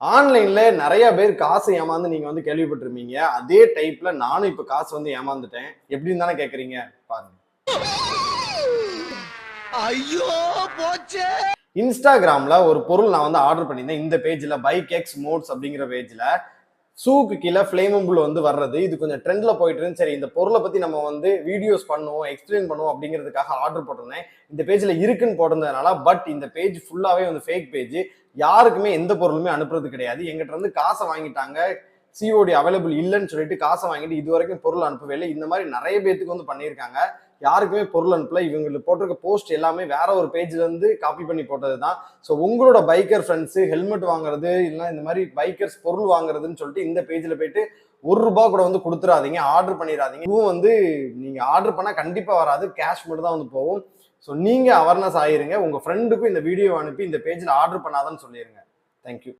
ஆன்லைன்ல நெறைய பேர் காசு ஏமாந்து நீங்க வந்து கேள்விப்பட்டிருப்பீங்க. அதே டைப்ல நானும் இப்ப காசு வந்து ஏமாந்துட்டேன். எப்படின்னு தானே கேட்கிறீங்க? பாருங்க. ஐயோ போச்சே. Instagramல ஒரு பொருள் நான் வந்து ஆர்டர் பண்ணியிருந்தேன். இந்த பேஜ்ல பைக் எக்ஸ் மோட்ஸ் அப்படிங்கிற பேஜ்ல ஷூக்கு கீழ ஃப்ளேமபிள் வந்து வர்றது. இது கொஞ்சம் ட்ரெண்ட்ல போயிட்டு இருந்துச்சு. சரி இந்த பொருள பத்தி நம்ம வந்து வீடியோஸ் பண்ணுவோம், எக்ஸ்பிளைன் பண்ணுவோம் அப்படிங்கிறதுக்காக ஆர்டர் போட்டிருந்தேன். இந்த பேஜ்ல இருக்குன்னு போட்டிருந்ததுனால, பட் இந்த பேஜ் ஃபுல்லாவே வந்து ஃபேக் பேஜ். யாருக்குமே எந்த பொருளுமே அனுப்புறது கிடையாது. எங்கிட்ட இருந்து காச வாங்கிட்டாங்க. சிஓடி அவைலபிள் இல்லன்னு சொல்லிட்டு காச வாங்கிட்டு இதுவரைக்கும் பொருள் அனுப்பவே இல்ல. இந்த மாதிரி நெறைய பேத்துக்கு வந்து பண்ணியிருக்காங்க. யாருக்குமே பொருள் அனுப்பல. இவங்களுக்கு போட்டிருக்க போஸ்ட் எல்லாமே வேற ஒரு பேஜ்ல இருந்து காப்பி பண்ணி போட்டது தான். ஸோ உங்களோட பைக்கர் ஃப்ரெண்ட்ஸ் ஹெல்மெட் வாங்குறது இல்லைன்னா இந்த மாதிரி பைக்கர்ஸ் பொருள் வாங்குறதுன்னு சொல்லிட்டு இந்த பேஜ்ல போயிட்டு ₹1 கூட வந்து கொடுத்துறாதீங்க, ஆர்டர் பண்ணிடாதீங்க. இதுவும் வந்து நீங்க ஆர்டர் பண்ணா கண்டிப்பா வராது, கேஷ் மட்டும் தான் வந்து போகும். ஸோ நீங்க அவேர்னஸ் ஆயிருங்க. உங்க ஃப்ரெண்டுக்கும் இந்த வீடியோ அனுப்பி இந்த பேஜ்ல ஆர்டர் பண்ணாதான்னு சொல்லிருங்க. தேங்க்யூ.